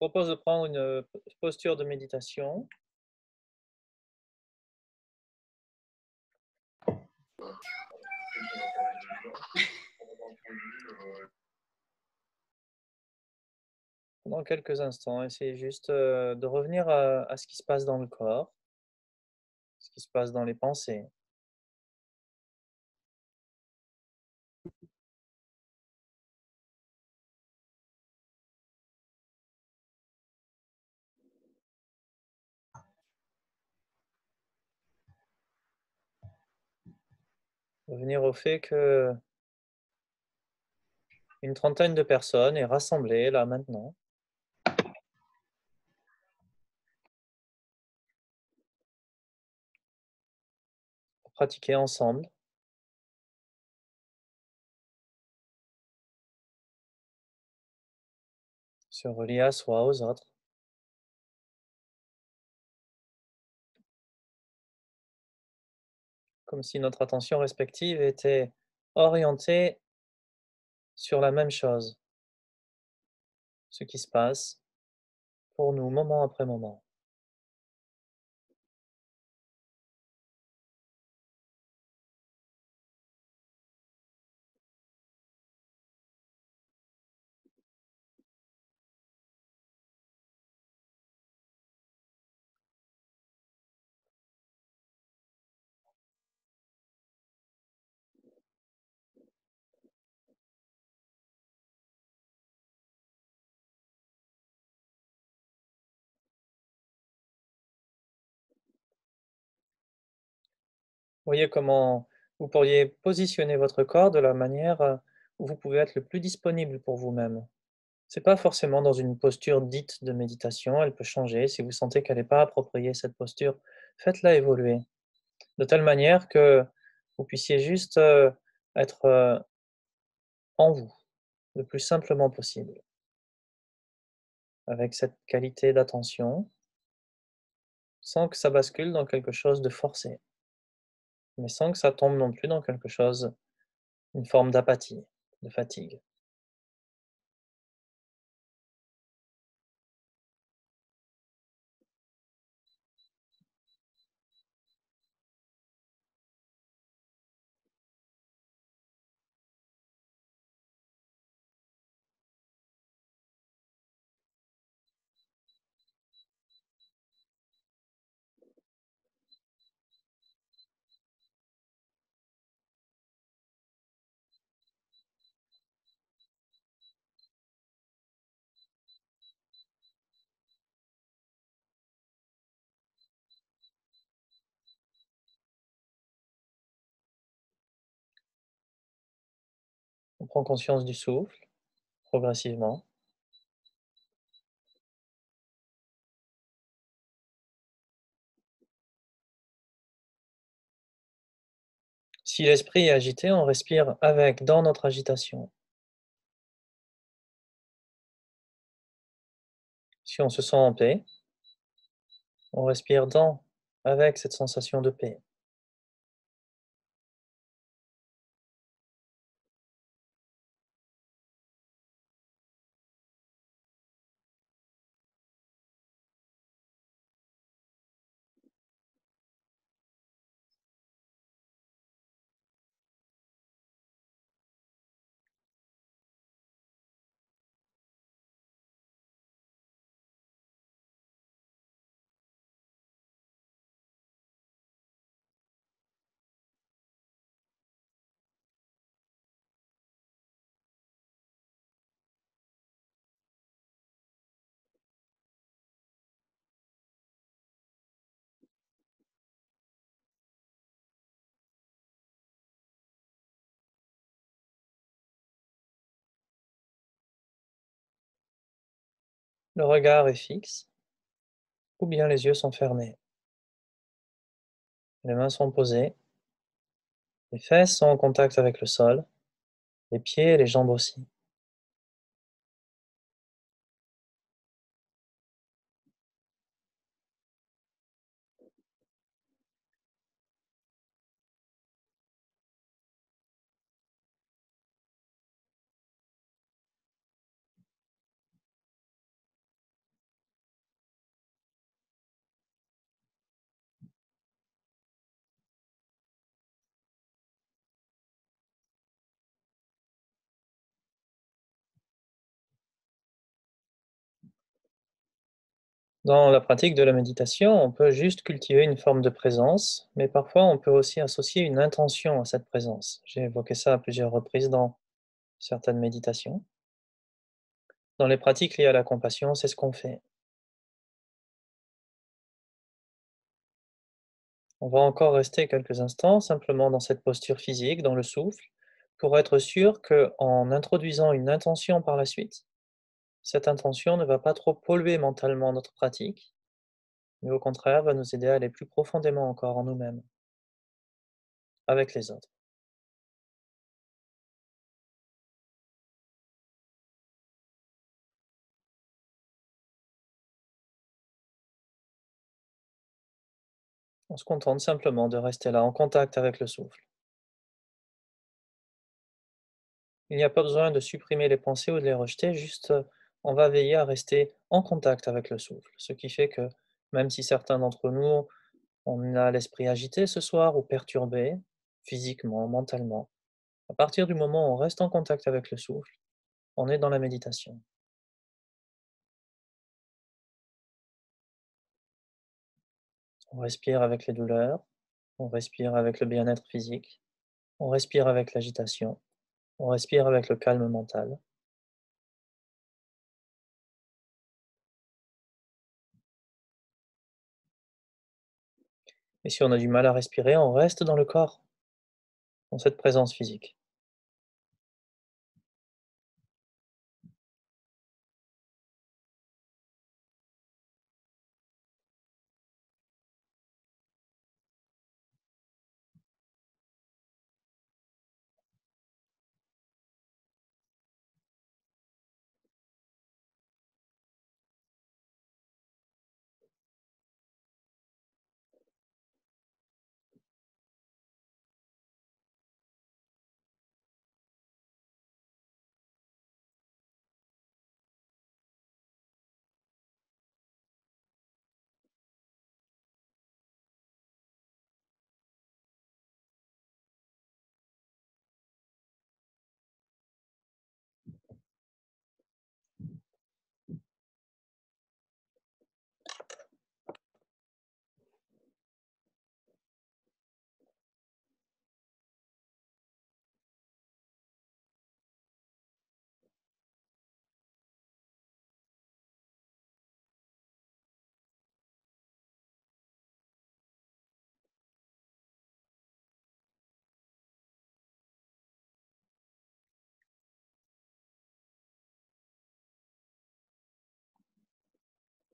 Propose de prendre une posture de méditation. Pendant quelques instants, essayez juste de revenir à ce qui se passe dans le corps, ce qui se passe dans les pensées. Revenir au fait que une trentaine de personnes est rassemblée là maintenant pour pratiquer ensemble, se relier à soi, aux autres, comme si notre attention respective était orientée sur la même chose, ce qui se passe pour nous moment après moment. Voyez comment vous pourriez positionner votre corps de la manière où vous pouvez être le plus disponible pour vous-même. C'est pas forcément dans une posture dite de méditation, elle peut changer. Si vous sentez qu'elle n'est pas appropriée, cette posture, faites-la évoluer de telle manière que vous puissiez juste être en vous le plus simplement possible, avec cette qualité d'attention, sans que ça bascule dans quelque chose de forcé, mais sans que ça tombe non plus dans quelque chose, une forme d'apathie, de fatigue. On prend conscience du souffle, progressivement. Si l'esprit est agité, on respire avec, dans notre agitation. Si on se sent en paix, on respire dans, avec cette sensation de paix. Le regard est fixe, ou bien les yeux sont fermés. Les mains sont posées, les fesses sont en contact avec le sol, les pieds et les jambes aussi. Dans la pratique de la méditation, on peut juste cultiver une forme de présence, mais parfois on peut aussi associer une intention à cette présence. J'ai évoqué ça à plusieurs reprises dans certaines méditations. Dans les pratiques liées à la compassion, c'est ce qu'on fait. On va encore rester quelques instants simplement dans cette posture physique, dans le souffle, pour être sûr que, en introduisant une intention par la suite, cette intention ne va pas trop polluer mentalement notre pratique, mais au contraire va nous aider à aller plus profondément encore en nous-mêmes, avec les autres. On se contente simplement de rester là en contact avec le souffle. Il n'y a pas besoin de supprimer les pensées ou de les rejeter, juste on va veiller à rester en contact avec le souffle. Ce qui fait que même si certains d'entre nous, on a l'esprit agité ce soir ou perturbé, physiquement, mentalement, à partir du moment où on reste en contact avec le souffle, on est dans la méditation. On respire avec les douleurs, on respire avec le bien-être physique, on respire avec l'agitation, on respire avec le calme mental. Et si on a du mal à respirer, on reste dans le corps, dans cette présence physique.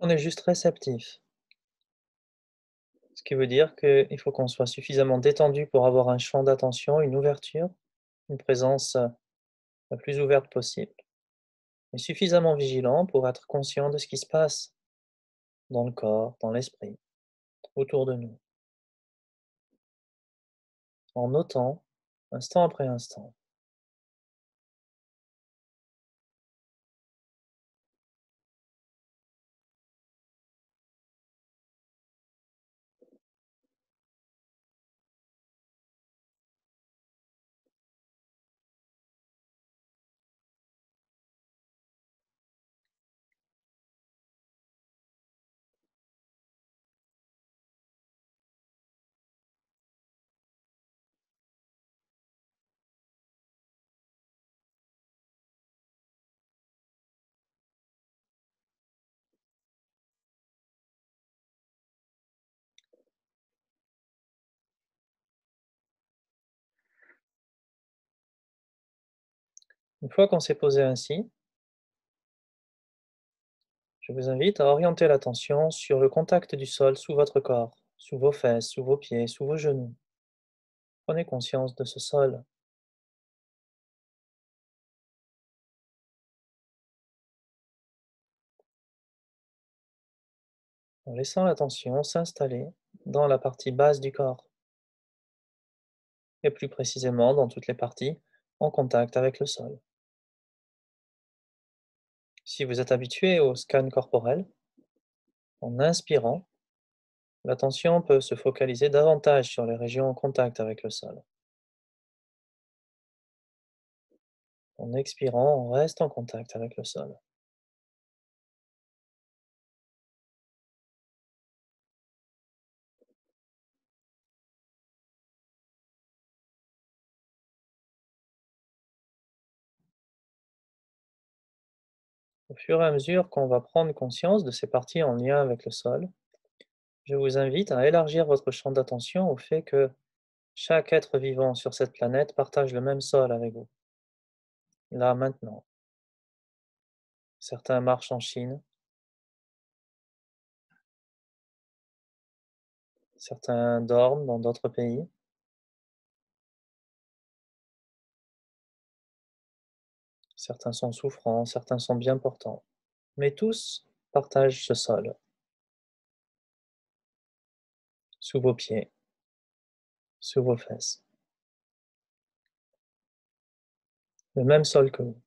On est juste réceptif, ce qui veut dire qu'il faut qu'on soit suffisamment détendu pour avoir un champ d'attention, une ouverture, une présence la plus ouverte possible, mais suffisamment vigilant pour être conscient de ce qui se passe dans le corps, dans l'esprit, autour de nous, en notant, instant après instant. Une fois qu'on s'est posé ainsi, je vous invite à orienter l'attention sur le contact du sol sous votre corps, sous vos fesses, sous vos pieds, sous vos genoux. Prenez conscience de ce sol, en laissant l'attention s'installer dans la partie basse du corps, et plus précisément dans toutes les parties en contact avec le sol. Si vous êtes habitué au scan corporel, en inspirant, l'attention peut se focaliser davantage sur les régions en contact avec le sol. En expirant, on reste en contact avec le sol. Au fur et à mesure qu'on va prendre conscience de ces parties en lien avec le sol, je vous invite à élargir votre champ d'attention au fait que chaque être vivant sur cette planète partage le même sol avec vous, là maintenant. Certains marchent en Chine, certains dorment dans d'autres pays, certains sont souffrants, certains sont bien portants, mais tous partagent ce sol, sous vos pieds, sous vos fesses, le même sol que vous.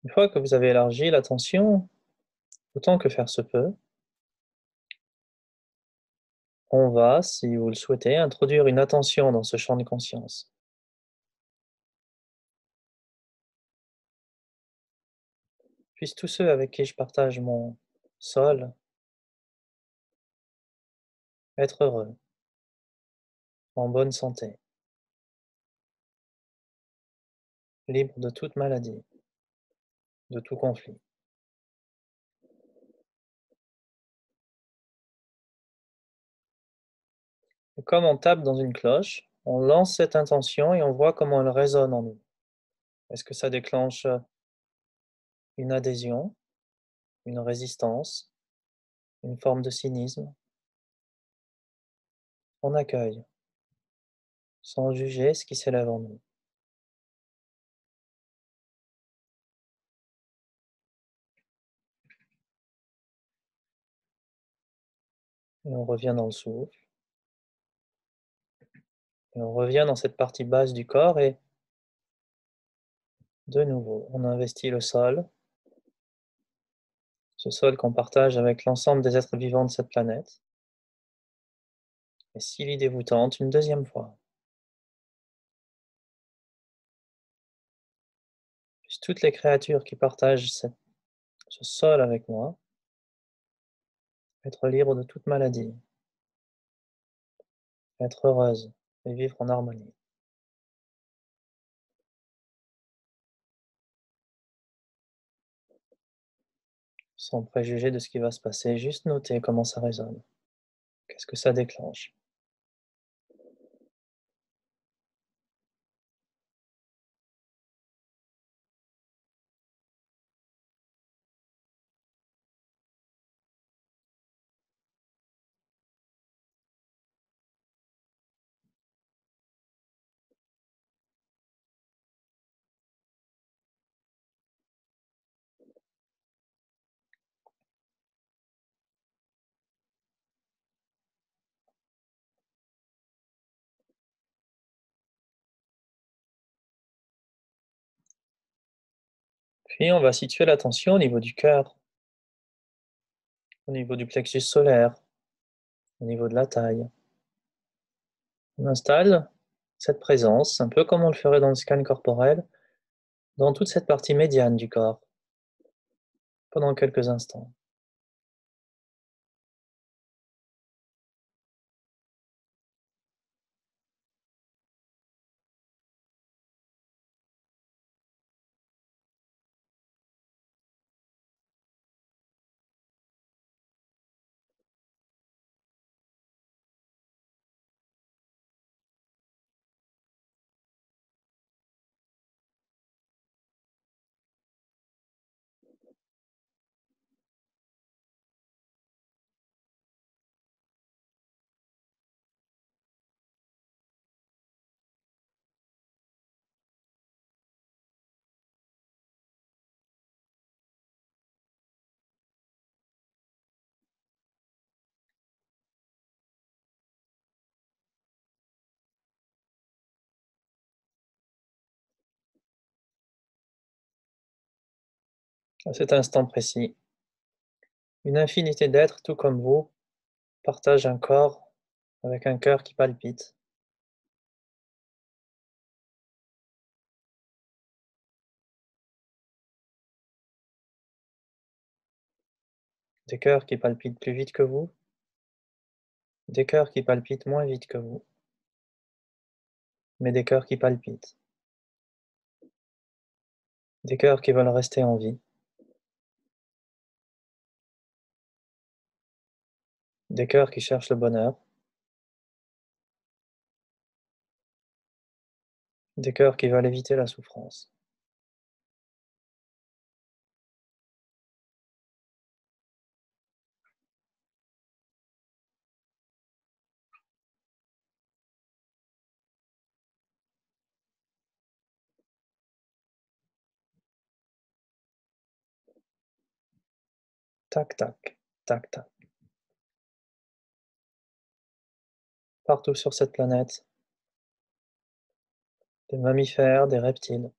Une fois que vous avez élargi l'attention, autant que faire se peut, on va, si vous le souhaitez, introduire une attention dans ce champ de conscience. Puissent tous ceux avec qui je partage mon sol être heureux, en bonne santé, libres de toute maladie, de tout conflit. Et comme on tape dans une cloche, on lance cette intention et on voit comment elle résonne en nous. Est-ce que ça déclenche une adhésion, une résistance, une forme de cynisme? On accueille, sans juger ce qui s'élève en nous. Et on revient dans le souffle, et on revient dans cette partie basse du corps et de nouveau, on investit le sol, ce sol qu'on partage avec l'ensemble des êtres vivants de cette planète. Et si l'idée vous tente, une deuxième fois, puissent toutes les créatures qui partagent ce sol avec moi être libres de toute maladie, être heureuses et vivre en harmonie, sans préjuger de ce qui va se passer, juste noter comment ça résonne, qu'est-ce que ça déclenche. Puis on va situer l'attention au niveau du cœur, au niveau du plexus solaire, au niveau de la taille. On installe cette présence, un peu comme on le ferait dans le scan corporel, dans toute cette partie médiane du corps, pendant quelques instants. À cet instant précis, une infinité d'êtres, tout comme vous, partagent un corps avec un cœur qui palpite, Des cœurs qui palpitent plus vite que vous, des cœurs qui palpitent moins vite que vous, mais des cœurs qui palpitent, des cœurs qui veulent rester en vie, des cœurs qui cherchent le bonheur, des cœurs qui veulent éviter la souffrance. Tac tac, tac tac. Partout sur cette planète, des mammifères, des reptiles,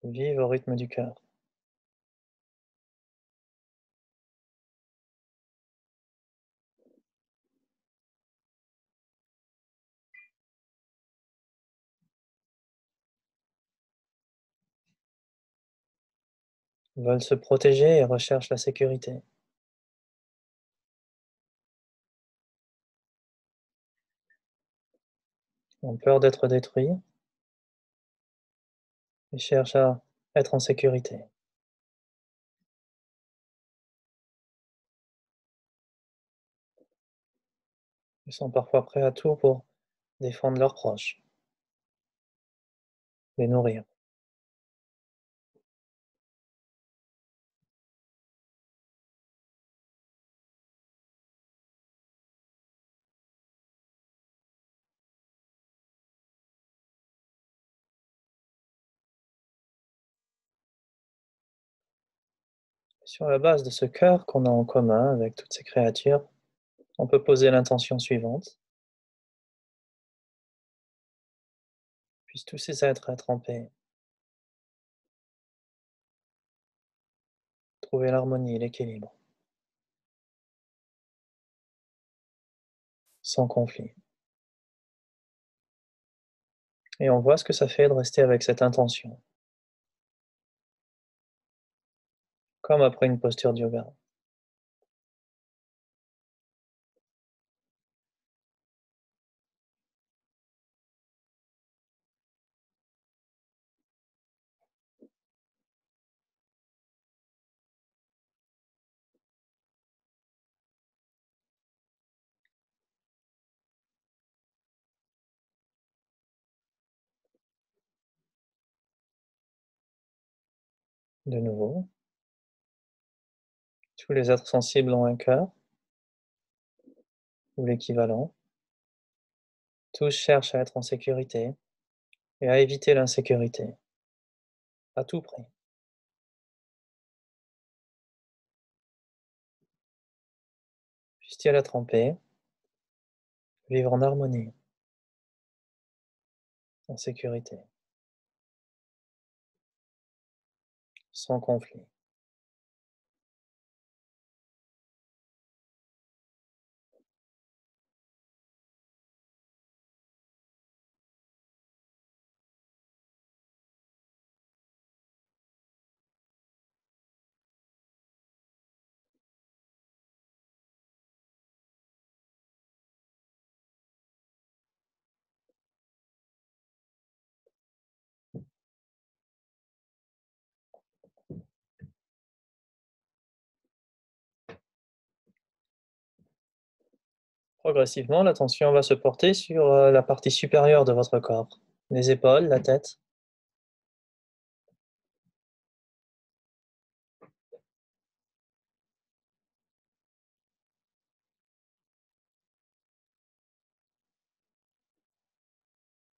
vivent au rythme du cœur, veulent se protéger et recherchent la sécurité, ont peur d'être détruits et cherchent à être en sécurité. Ils sont parfois prêts à tout pour défendre leurs proches, les nourrir. Sur la base de ce cœur qu'on a en commun avec toutes ces créatures, on peut poser l'intention suivante: puissent tous ces êtres être en paix, trouver l'harmonie et l'équilibre, sans conflit. Et on voit ce que ça fait de rester avec cette intention, comme après une posture de yoga. De nouveau, tous les êtres sensibles ont un cœur, ou l'équivalent. Tous cherchent à être en sécurité et à éviter l'insécurité, à tout prix. Puissent-ils être en paix, vivre en harmonie, en sécurité, sans conflit. Progressivement, l'attention va se porter sur la partie supérieure de votre corps, les épaules, la tête.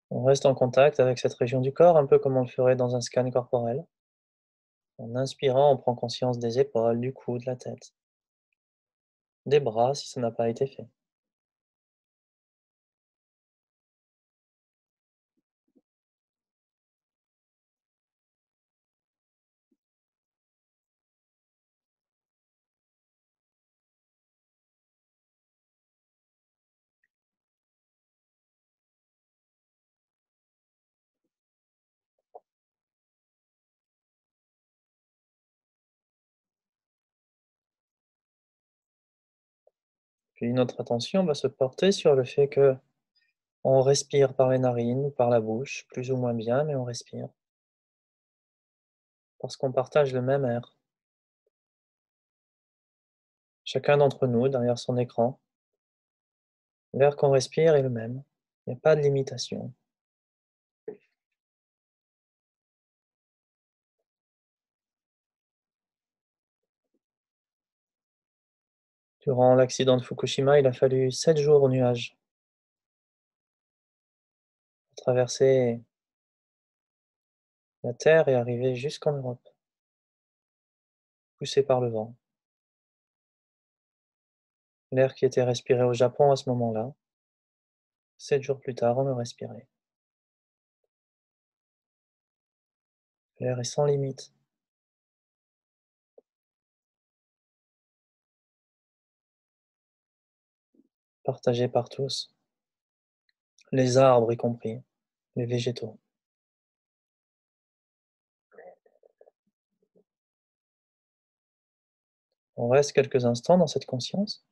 On reste en contact avec cette région du corps, un peu comme on le ferait dans un scan corporel. En inspirant, on prend conscience des épaules, du cou, de la tête, des bras si ça n'a pas été fait. Puis notre attention va se porter sur le fait que on respire par les narines ou par la bouche, plus ou moins bien, mais on respire. Parce qu'on partage le même air. Chacun d'entre nous, derrière son écran, l'air qu'on respire est le même. Il n'y a pas de limitation. Durant l'accident de Fukushima, il a fallu 7 jours aux nuages pour traverser la Terre et arriver jusqu'en Europe, poussé par le vent. L'air qui était respiré au Japon à ce moment-là, 7 jours plus tard, on le respirait. L'air est sans limite, partagé par tous, les arbres y compris, les végétaux. On reste quelques instants dans cette conscience,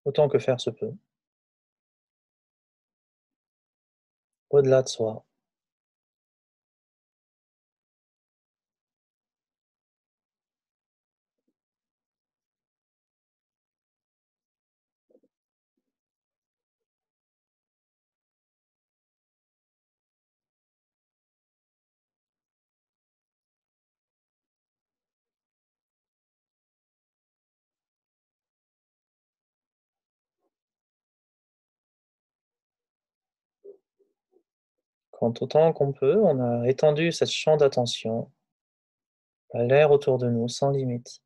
autant que faire se peut, au-delà de soi. Quand autant qu'on peut, on a étendu cette champ d'attention à l'air autour de nous sans limite,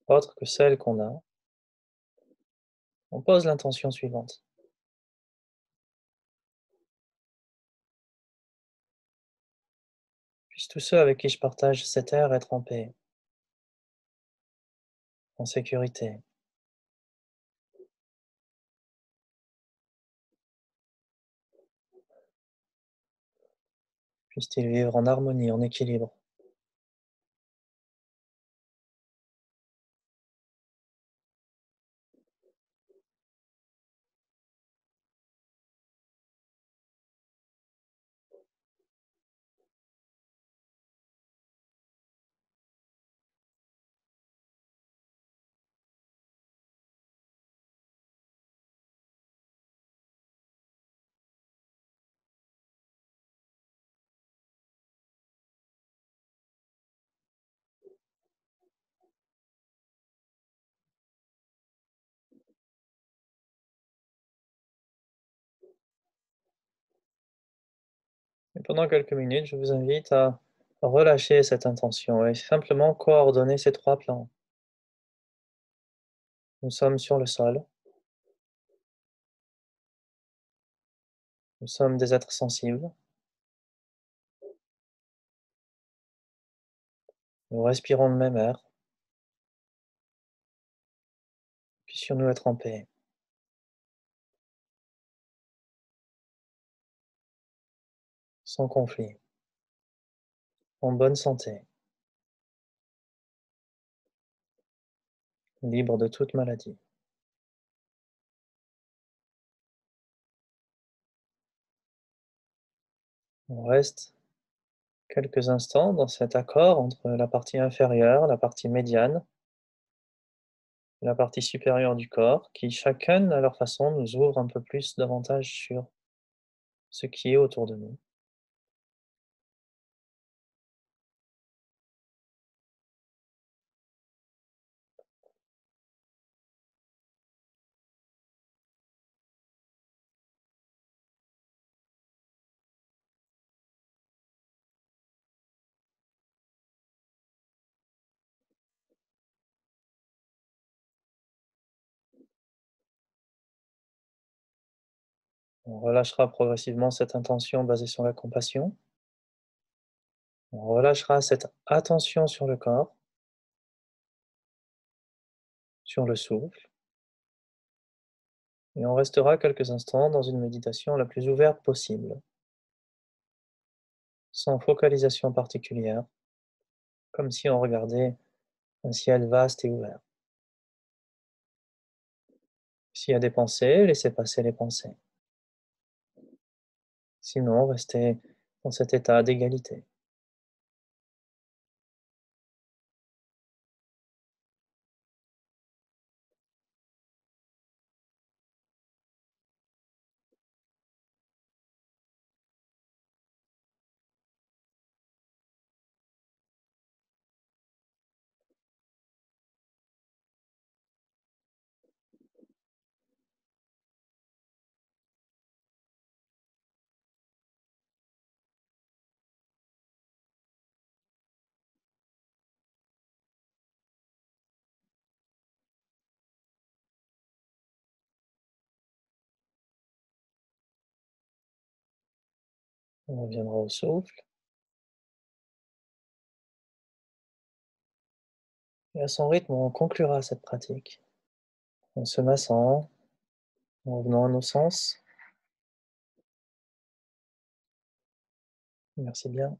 autre que celle qu'on a. On pose l'intention suivante. Puissent tous ceux avec qui je partage cet air être en paix, en sécurité. Puissent-ils vivre en harmonie, en équilibre. Et pendant quelques minutes, je vous invite à relâcher cette intention et simplement coordonner ces 3 plans. Nous sommes sur le sol, nous sommes des êtres sensibles, nous respirons le même air, puissions-nous être en paix, sans conflit, en bonne santé, libres de toute maladie. On reste quelques instants dans cet accord entre la partie inférieure, la partie médiane et la partie supérieure du corps, qui chacune à leur façon nous ouvre un peu plus davantage sur ce qui est autour de nous. On relâchera progressivement cette intention basée sur la compassion. On relâchera cette attention sur le corps, sur le souffle, et on restera quelques instants dans une méditation la plus ouverte possible, sans focalisation particulière, comme si on regardait un ciel vaste et ouvert. S'il y a des pensées, laissez passer les pensées. Sinon, restez dans cet état d'égalité. On reviendra au souffle et à son rythme, on conclura cette pratique en se massant, en revenant à nos sens. Merci bien.